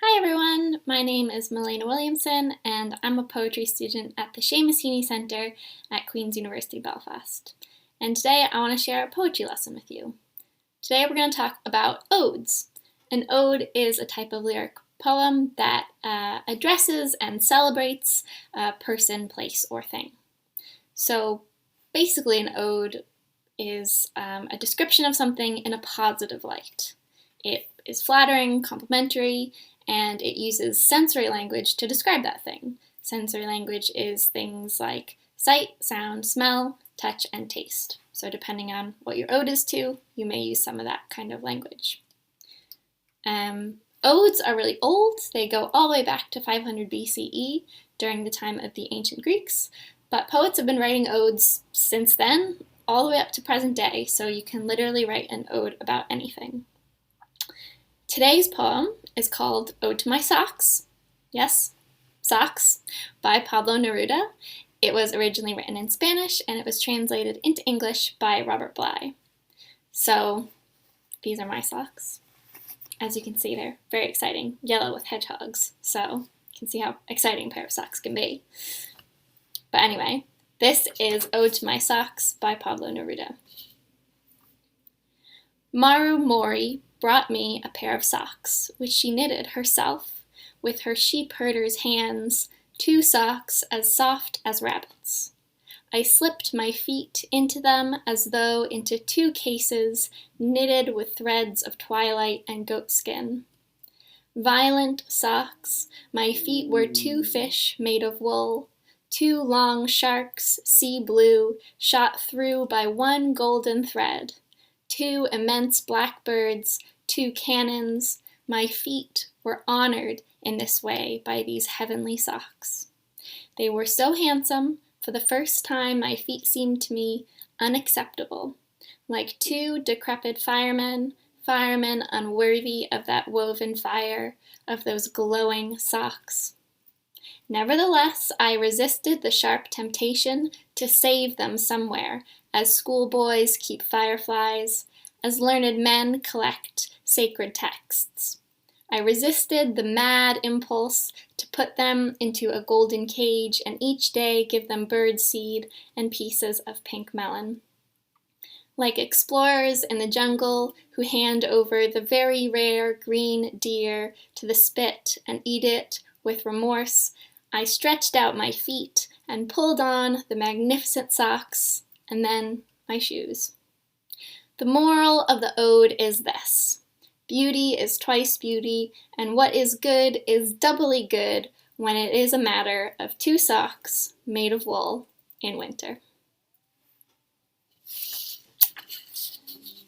Hi everyone, my name is Milena Williamson and I'm a poetry student at the Seamus Heaney Centre at Queen's University Belfast. And today I want to share a poetry lesson with you. Today we're going to talk about odes. An ode is a type of lyric poem that addresses and celebrates a person, place, or thing. So basically an ode is a description of something in a positive light. It is flattering, complimentary, and it uses sensory language to describe that thing. Sensory language is things like sight, sound, smell, touch, and taste. So depending on what your ode is to, you may use some of that kind of language. Odes are really old. They go all the way back to 500 BCE during the time of the ancient Greeks, but poets have been writing odes since then, all the way up to present day, so you can literally write an ode about anything. Today's poem is called Ode to My Socks. Yes, socks, by Pablo Neruda. It was originally written in Spanish and it was translated into English by Robert Bly. So these are my socks. As you can see, they're very exciting, yellow with hedgehogs. So you can see how exciting a pair of socks can be. But anyway, this is Ode to My Socks by Pablo Neruda. Maru Mori brought me a pair of socks, which she knitted herself with her sheep herder's hands, 2 socks as soft as rabbits. I slipped my feet into them as though into 2 cases knitted with threads of twilight and goatskin. Violent socks, my feet were 2 fish made of wool, 2 long sharks, sea blue, shot through by 1 golden thread, 2 immense blackbirds, 2 cannons. My feet were honored in this way by these heavenly socks. They were so handsome, for the first time my feet seemed to me unacceptable, like 2 decrepit firemen unworthy of that woven fire, of those glowing socks. Nevertheless, I resisted the sharp temptation to save them somewhere, as schoolboys keep fireflies, as learned men collect sacred texts. I resisted the mad impulse to put them into a golden cage and each day give them bird seed and pieces of pink melon. Like explorers in the jungle who hand over the very rare green deer to the spit and eat it with remorse, I stretched out my feet and pulled on the magnificent socks and then my shoes. The moral of the ode is this: beauty is twice beauty, and what is good is doubly good when it is a matter of 2 socks made of wool in winter.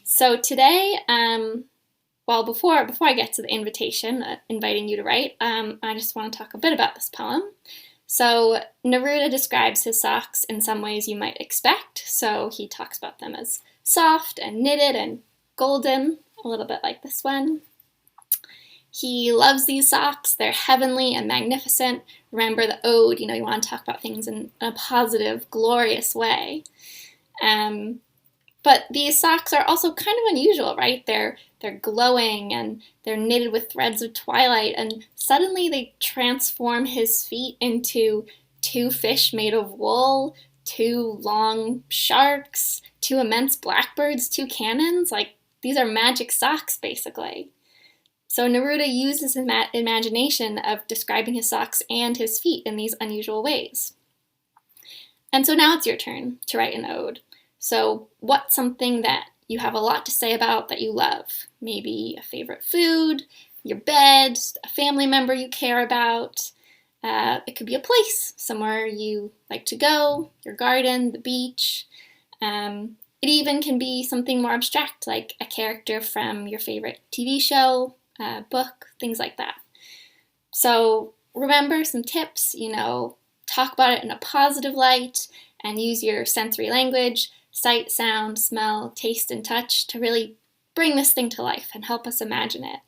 So today, before I get to the invitation, inviting you to write, I just want to talk a bit about this poem. So Neruda describes his socks in some ways you might expect. So he talks about them as soft and knitted and golden, a little bit like this one. He loves these socks. They're heavenly and magnificent. Remember the ode, you want to talk about things in a positive, glorious way. But these socks are also kind of unusual, right? They're glowing and they're knitted with threads of twilight, and suddenly they transform his feet into 2 fish made of wool, 2 long sharks, 2 immense blackbirds, 2 cannons. Like, these are magic socks, basically. So Neruda uses his imagination of describing his socks and his feet in these unusual ways. And so now it's your turn to write an ode. So what's something that you have a lot to say about that you love? Maybe a favorite food, your bed, a family member you care about. It could be a place, somewhere you like to go, your garden, the beach. It even can be something more abstract, like a character from your favorite TV show, book, things like that. So remember some tips, talk about it in a positive light and use your sensory language, sight, sound, smell, taste, and touch to really bring this thing to life and help us imagine it.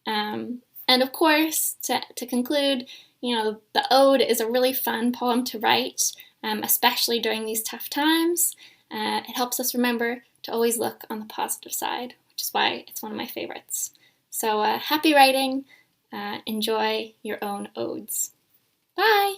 And of course, to conclude, the ode is a really fun poem to write, especially during these tough times. It helps us remember to always look on the positive side, which is why it's one of my favorites. So happy writing, Enjoy your own odes. Bye!